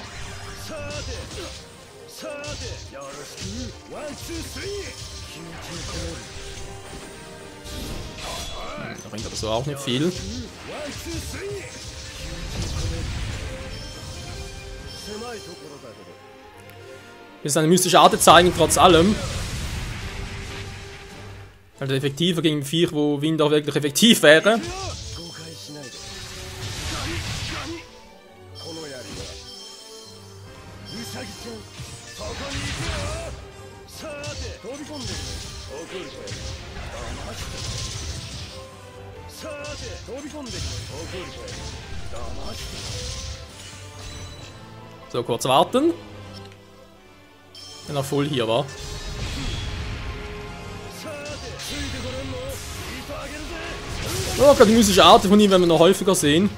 Da bringt aber so auch nicht viel. Wir müssen eine mystische Art zeigen, trotz allem. Also effektiver gegen ein Viech, wo Wind auch wirklich effektiv wäre. So, kurz warten. Wenn er voll hier war. Oh, gerade die mystische Art von ihm werden wir noch häufiger sehen.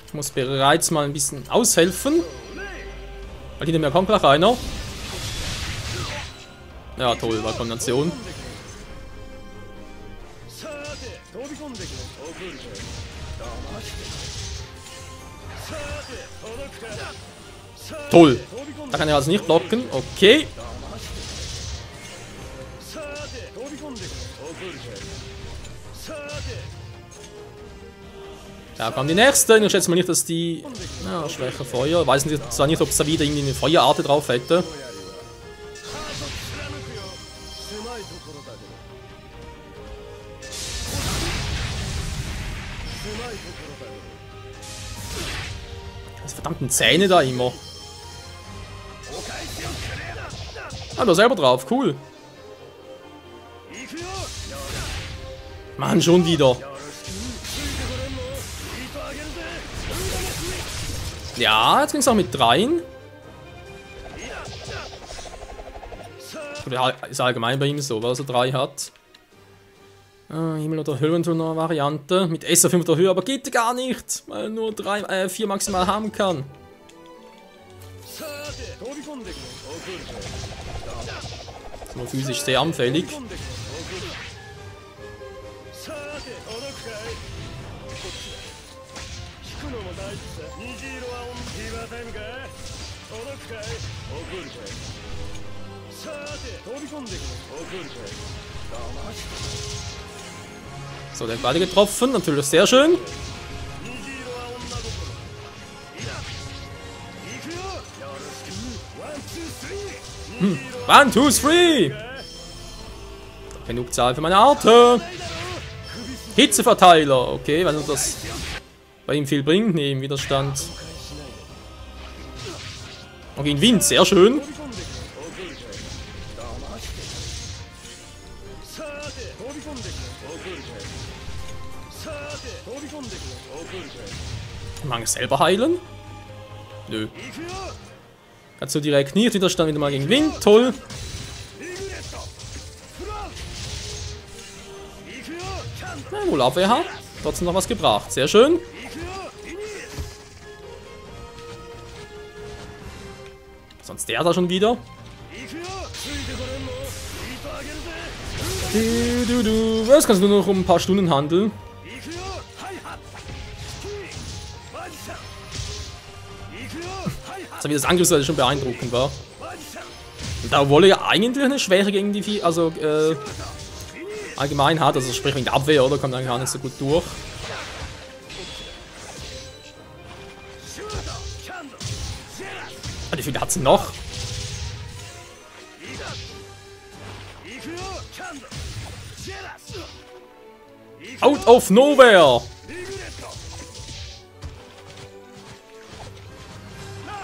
Ich muss bereits mal ein bisschen aushelfen. Weil hinter mir kommt gleich einer. Ja, toll, war Kombination. Toll. Da kann er also nicht blocken. Okay. Da kommt die nächste. Ich schätze mal nicht, dass die... Ja, schwächer Feuer. Ich weiß zwar nicht, ob es da wieder irgendwie eine Feuerart drauf hätte. Das verdammten Zähne da immer. Ah, da selber drauf. Cool. Mann, schon wieder. Ja, jetzt ging es auch mit 3. Ist allgemein bei ihm so, weil er so 3 hat. Himmel- oder Höhenturner-Variante. Mit SA5 der Höhe, aber geht gar nicht, weil er nur 4 maximal haben kann. Ist nur physisch sehr anfällig. So, der hat beide getroffen, natürlich sehr schön. One, two, three! Genug Zahl für meine Arte. Hitzeverteiler, okay, wenn das bei ihm viel bringt, nee, im Widerstand. Okay, in Wind, sehr schön. Mag ich selber heilen? Nö. Kannst du direkt nicht, Widerstand wieder mal gegen Wind, toll. Na, wohl Abwehr hat. Trotzdem noch was gebracht, sehr schön. Sonst der da schon wieder. Das kannst du nur noch um ein paar Stunden handeln. Also wie das Angriffsseite schon beeindruckend war. Und da Wolle ja eigentlich eine Schwäche gegen die Vieh, also allgemein hat, also sprich wegen der Abwehr, oder? Kommt dann gar nicht so gut durch. Wie viele hat sie noch? Out of nowhere!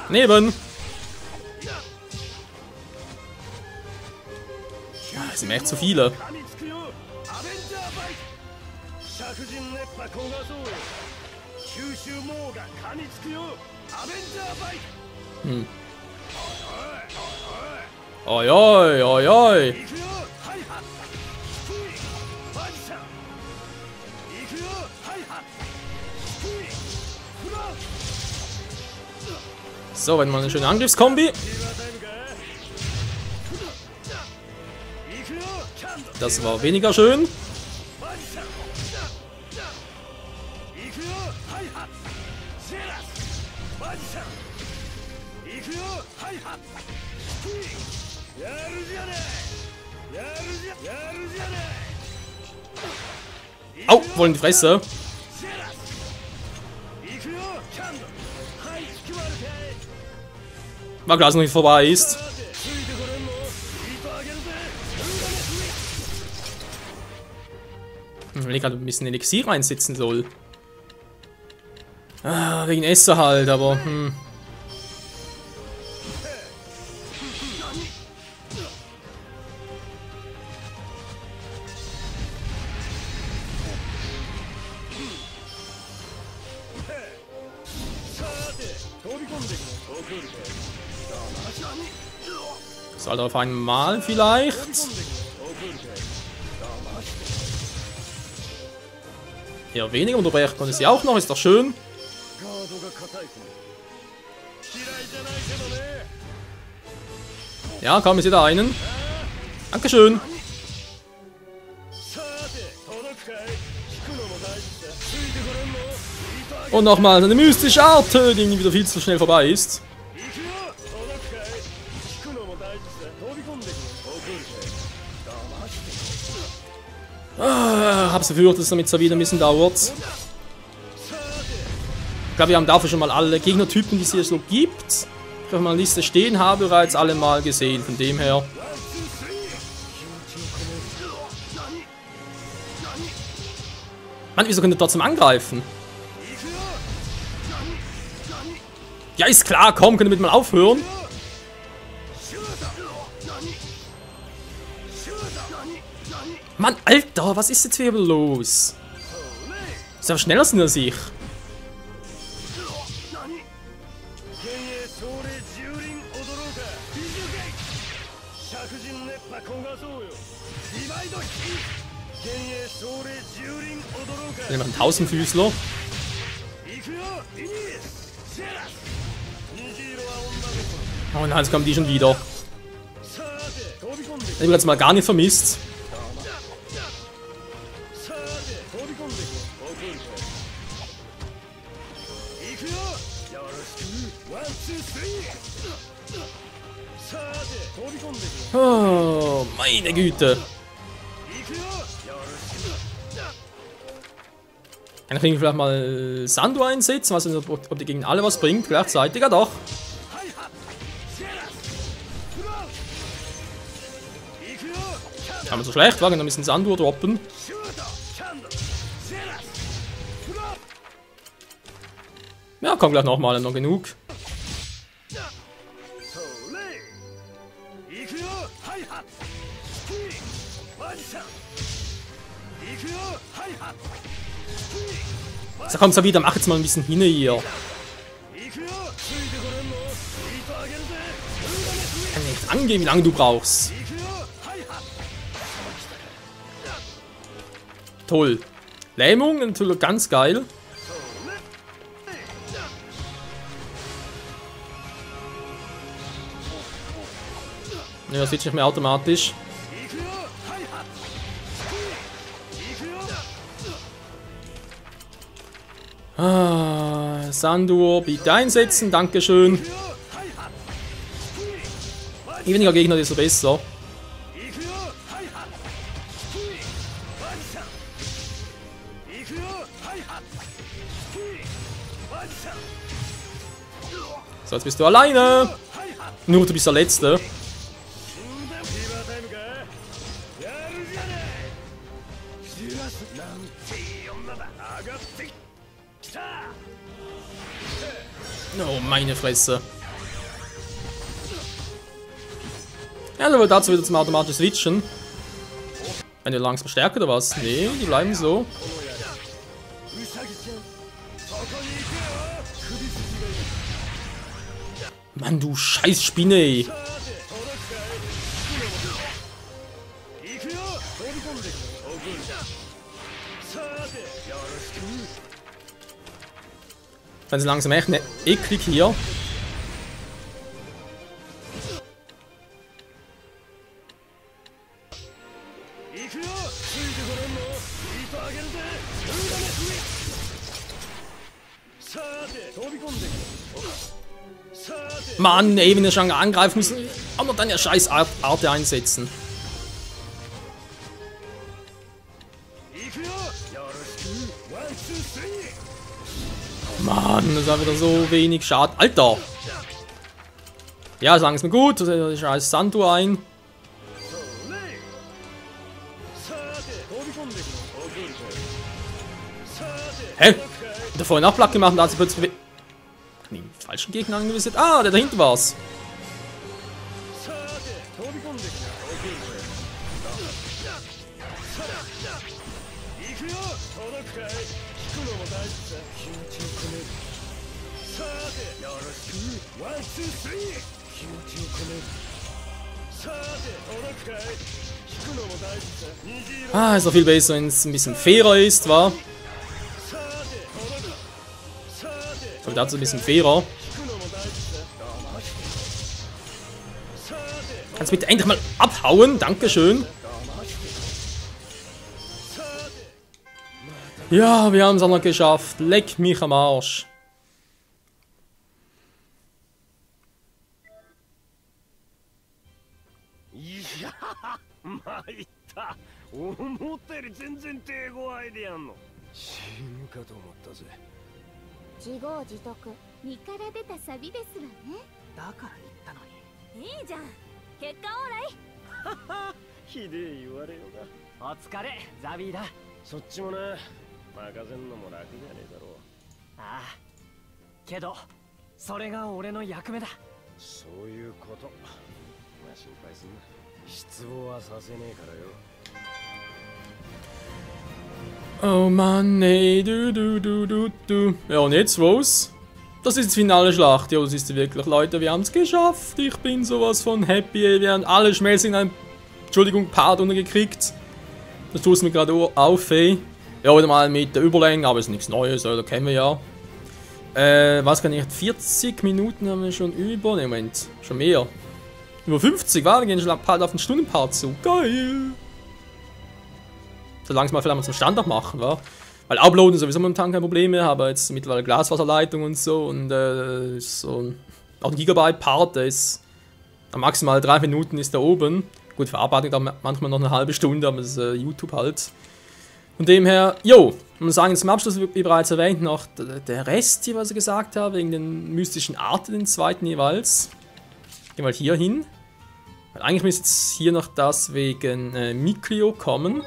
Neben! Ja, es sind echt zu viele. Hm. Oi, oi, oi, oi. So, wenn mal eine schöne Angriffskombi. Das war weniger schön. Au, wollen die Fresse. War klar, dass es noch nicht vorbei ist. Ich will gerade ein bisschen Elixier reinsetzen soll. Ah, wegen Esser halt, aber So, halt auf einmal vielleicht. Eher weniger, unterbrechen konnte sie auch noch, ist doch schön. Ja, komm, ist wieder einen. Dankeschön. Und nochmal eine mystische Art, die irgendwie wieder viel zu schnell vorbei ist. Hab's befürchtet, dass damit so wieder ein bisschen dauert. Ich glaube, wir haben dafür schon mal alle Gegnertypen, die es hier so gibt. Ich habe mal eine Liste stehen, habe bereits alle mal gesehen, von dem her. Mann, wieso könnt ihr trotzdem angreifen? Ja, ist klar, komm, könnt ihr mit mal aufhören? Mann, Alter, was ist jetzt wieder los? Ist ja schneller sind als ich. Nehmen wir einen Tausendfüßler. Oh nein, jetzt kommen die schon wieder. Ich habe jetzt mal gar nicht vermisst. Oh, meine Güte. Dann kriegen wir vielleicht mal Sandu einsetzen, was ob die gegen alle was bringt, gleichzeitig, ja doch. Kann man so schlecht, war, ein bisschen Sandu droppen. Ja, kommt gleich nochmal, noch genug. Da kommt's ja wieder, mach jetzt mal ein bisschen hin hier. Kann nicht angehen, wie lange du brauchst. Toll. Lähmung, natürlich ganz geil. Ja, das wird nicht mehr automatisch. Ah, Sandur, bitte einsetzen, dankeschön. Je weniger Gegner, desto besser. So, jetzt bist du alleine. Nur du bist der Letzte. Oh, meine Fresse. Ja, dann wird dazu wieder zum automatisch switchen. Wenn die langsam stärker oder was? Nee, die bleiben so. Mann, du scheiß Spinne, ey. Wenn sie langsam echt eklig hier. Mann, ey, wenn ihr schon angreifen müssen, auch noch dann ja scheiß Arte einsetzen. Mann, das war wieder so wenig Schaden. Alter! Ja, sagen es mir gut, das ist scheiß Sandu ein. Hä? Hat er vorhin auch platt gemacht und da hat sie plötzlich den falschen Gegner angevisiert? Ah, der da hinten war's. Ah, ist doch viel besser, wenn es ein bisschen fairer ist, wa? So, dazu ein bisschen fairer. Kannst bitte endlich mal abhauen? Dankeschön. Ja, wir haben es auch noch geschafft. Leck mich am Arsch. Ja, 参った。思ったより全然手強いでやんの。死ぬかと思ったぜ。自業自得、身から出たサビですわね。だから言ったのに。いいじゃん。結果オーライ。ひでえ言われよお疲れ、ザビーだ。そっちもな、任せんのも楽じゃねえだろう。ああ。けど、それが俺の役目だ。そういうこと。まあ心配すんな。失望はさせねえからよ。Oh Mann, nee, du. Ja, und jetzt, was? Das ist die finale Schlacht. Ja, das ist sie wirklich, Leute. Wir haben es geschafft. Ich bin sowas von happy. Wir haben alle Schmelzen in einem, Entschuldigung, Part untergekriegt. Das tut es mir gerade auf, ey. Ja, wieder mal mit der Überlänge, aber ist nichts Neues, oder? Kennen wir ja. Was kann ich? 40 Minuten haben wir schon über. Ne, Moment, schon mehr. Über 50, war? Wir gehen schon bald auf den Stundenpart zu. Geil! So langsam mal vielleicht mal zum Standard machen, wa? Weil Uploaden sowieso momentan kein Problem mehr, aber jetzt mittlerweile Glasfaserleitung und so und so auch ein Gigabyte-Part, der ist maximal 3 Minuten ist da oben. Gut, Verarbeitung dauert manchmal noch eine halbe Stunde, aber das ist YouTube halt. Von dem her, jo, ich muss sagen, zum Abschluss, wie bereits erwähnt, noch der Rest hier, was ich gesagt habe, wegen den mystischen Arten, den zweiten jeweils. Gehen wir mal hier hin. Weil eigentlich müsste jetzt hier noch das wegen Mikleo kommen.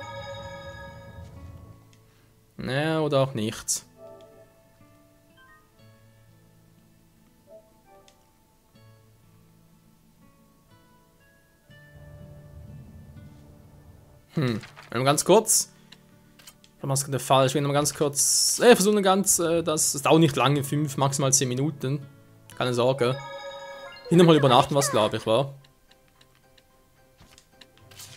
Naja, oder auch nicht. Ganz kurz. Was ist der Fall? Ich will noch mal ganz kurz. Versuchen ganz. Das dauert nicht lange, 5, maximal 10 Minuten. Keine Sorge. Hier nochmal übernachten, was glaube ich war.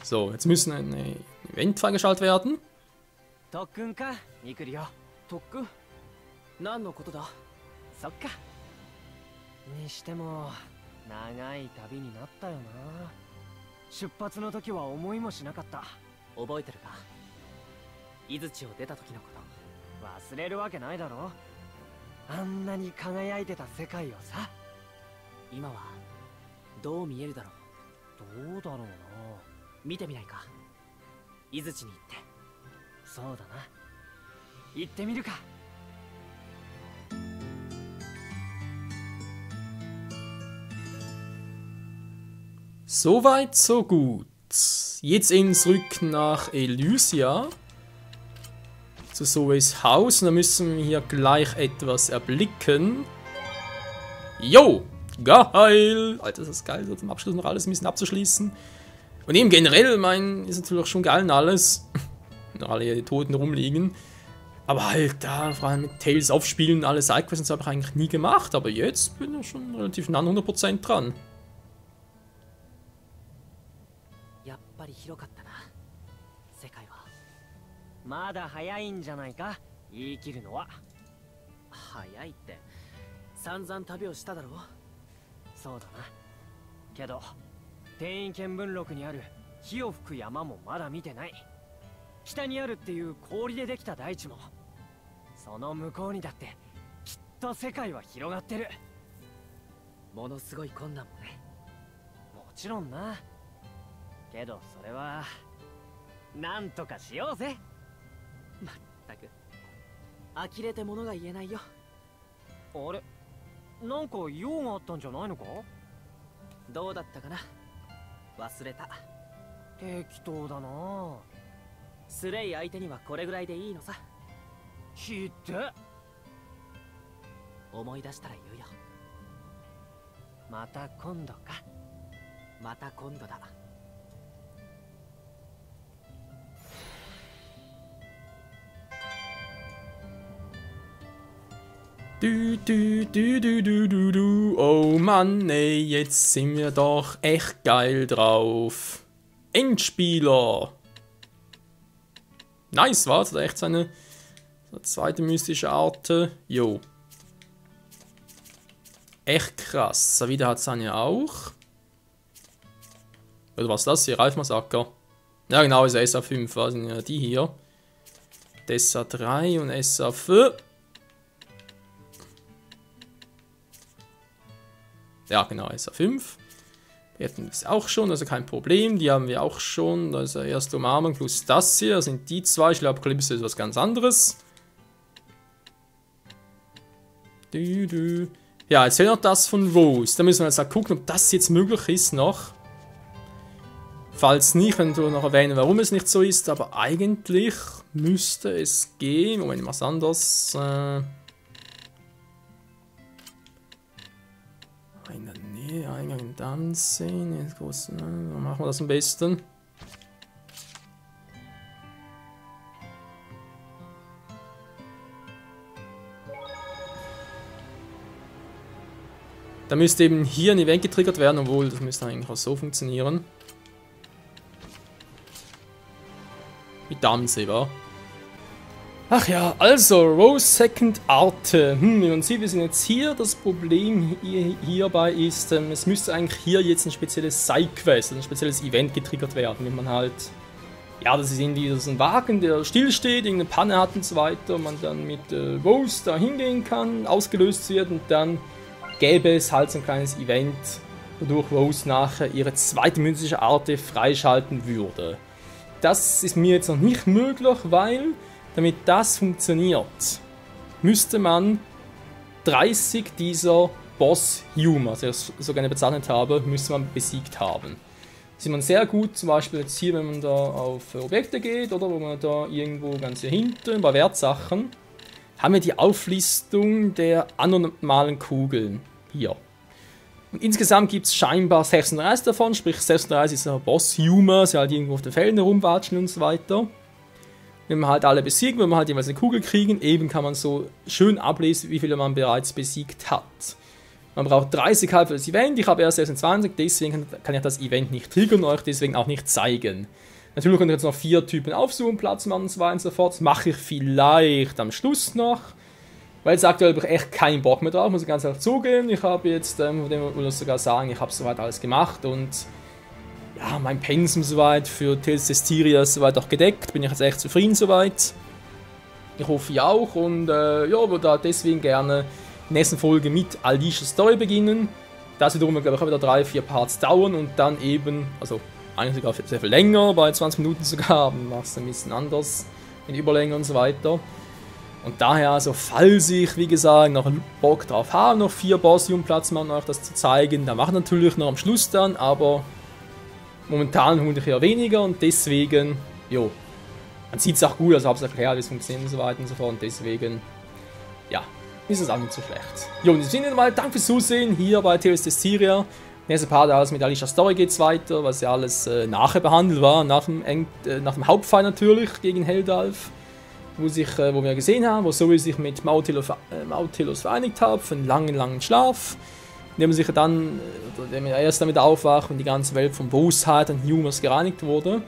So, jetzt müssen ein Event freigeschaltet werden. 特訓か、ミクリオ。特訓？何のことだ？そっか。にしても長い旅になったよな。出発の時は思いもしなかった。覚えてるか？井槌を出た時のこと。忘れるわけないだろ。あんなに輝いてた世界をさ。今はどう見えるだろう。どうだろうな。見てみないか。井槌に行って。そうだな。行ってみるか。Soweit, so gut. Jetzt eben zurück nach Elysia. Zu Zoes Haus. Und da müssen wir hier gleich etwas erblicken. Jo! Geil! Alter, das ist geil, so zum Abschluss noch alles ein bisschen abzuschließen. Und eben generell, ist natürlich auch schon geil und alles. Alle die Toten rumliegen. Aber halt da, vor allem mit Tails aufspielen, alle Sidequests habe ich eigentlich nie gemacht. Aber jetzt bin ich schon relativ nah an 100% dran. やっぱり広かったな。世界はまだ早いんじゃないか。言い切るのは。早いって散々旅をしただろう。そうだな。けど天意見聞録にある火を吹く山もまだ見てない。北にあるっていう氷でできた大地も、その向こうにだってきっと世界は広がってる。ものすごい困難もね。もちろんな。けどそれはなんとかしようぜ。まったく呆れてものが言えないよ。あれ、なんか用があったんじゃないのか。どうだったかな。忘れた。適当だな。スレイ相手にはこれぐらいでいいのさ。ひって思い出したら言うよ。また今度か。また今度だ。Oh Mann, ey, jetzt sind wir doch echt geil drauf. Endspieler. Nice, war das echt seine zweite mystische Art. Jo. Echt krass. Savida hat seine auch. Oder was ist das hier? Ralf-Massaker. Ja genau, ist SA5. Was sind ja die hier? SA3 und SA4. Ja, genau, SA5. Wir hätten das auch schon, also kein Problem. Die haben wir auch schon. Also erste Umarmung plus das hier. Das sind die zwei. Ich glaube, Calypso ist was ganz anderes. Ja, jetzt fehlt noch das von Rose. Da müssen wir jetzt mal gucken, ob das jetzt möglich ist noch. Falls nicht, können wir noch erwähnen, warum es nicht so ist. Aber eigentlich müsste es gehen. Moment, was anderes. Eingang in Dancing. Jetzt machen wir das am besten. Da müsste eben hier ein Event getriggert werden, obwohl das müsste eigentlich auch so funktionieren. Mit Damensee, wa? Ach ja, also, Rose Second Art. Wie man sieht, wir sind jetzt hier. Das Problem hierbei ist, es müsste eigentlich hier jetzt ein spezielles Sidequest, ein spezielles Event getriggert werden, wenn man halt, ja, das ist irgendwie so ein Wagen, der stillsteht, irgendeine Panne hat und so weiter, und man dann mit Rose da hingehen kann, ausgelöst wird, und dann gäbe es halt so ein kleines Event, wodurch Rose nachher ihre zweite mystische Art freischalten würde. Das ist mir jetzt noch nicht möglich, weil damit das funktioniert, müsste man 30 dieser Boss-Humor, also ich so gerne bezeichnet habe, müsste man besiegt haben. Das sieht man sehr gut, zum Beispiel jetzt hier, wenn man da auf Objekte geht, oder wo man da irgendwo ganz hier hinten bei Wertsachen, haben wir die Auflistung der anormalen Kugeln hier. Und insgesamt gibt es scheinbar 36 davon, sprich 36 ist ein Boss-Humor, sie halt irgendwo auf den Feldern rumwatschen und so weiter. Wenn man halt alle besiegt, wenn man halt jeweils eine Kugel kriegen, eben kann man so schön ablesen, wie viele man bereits besiegt hat. Man braucht 30 halb für das Event, ich habe erst 26, deswegen kann ich das Event nicht triggern und euch deswegen auch nicht zeigen. Natürlich könnt ihr jetzt noch 4 Typen aufsuchen, Platz machen und so weiter und so fort. Das mache ich vielleicht am Schluss noch, weil jetzt aktuell habe ich echt keinen Bock mehr drauf, muss ich ganz ehrlich zugeben. Ich habe jetzt, würde ich sogar sagen, ich habe soweit alles gemacht und ja, mein Pensum soweit für Tales of Styria ist soweit auch gedeckt. Bin ich jetzt echt zufrieden soweit. Ich hoffe ihr auch und ja, würde deswegen gerne in der nächsten Folge mit Alicia's Story beginnen. Das wiederum, glaube ich, wieder 3-4 Parts dauern und dann eben, also eigentlich sogar sehr viel länger, bei 20 Minuten sogar, aber mache es ein bisschen anders, in Überlänge und so weiter. Und daher, also falls ich, wie gesagt, noch Bock drauf habe, noch 4 Boss-Platz machen, euch das zu zeigen, dann mache ich natürlich noch am Schluss dann, aber momentan hole ich ja weniger und deswegen, jo, man sieht es auch gut, also habe es erklärt, wie es funktioniert und so weiter und so fort und deswegen, ja, ist es auch nicht so schlecht. Jo, in diesem Sinne mal, danke fürs Zusehen hier bei Tales of Styria. Nächste Part, alles mit Alicia's Story geht's weiter, was ja alles nachher behandelt war, nach dem Hauptfight natürlich gegen Heldalf, wo wir gesehen haben, wo Zoe sich mit Mautilos vereinigt hat für einen langen Schlaf. Indem sich dann, indem er erst damit aufwacht und die ganze Welt von Bosheit und Humors gereinigt wurde.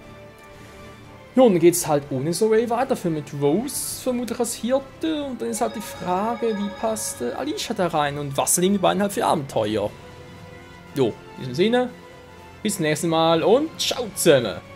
Nun geht es halt ohne Zoe weiter, für mit Rose vermutlich als Hirte. Und dann ist halt die Frage, wie passt Alicia da rein und was sind die beiden halt für Abenteuer? Jo, in diesem Sinne, bis zum nächsten Mal und ciao zusammen!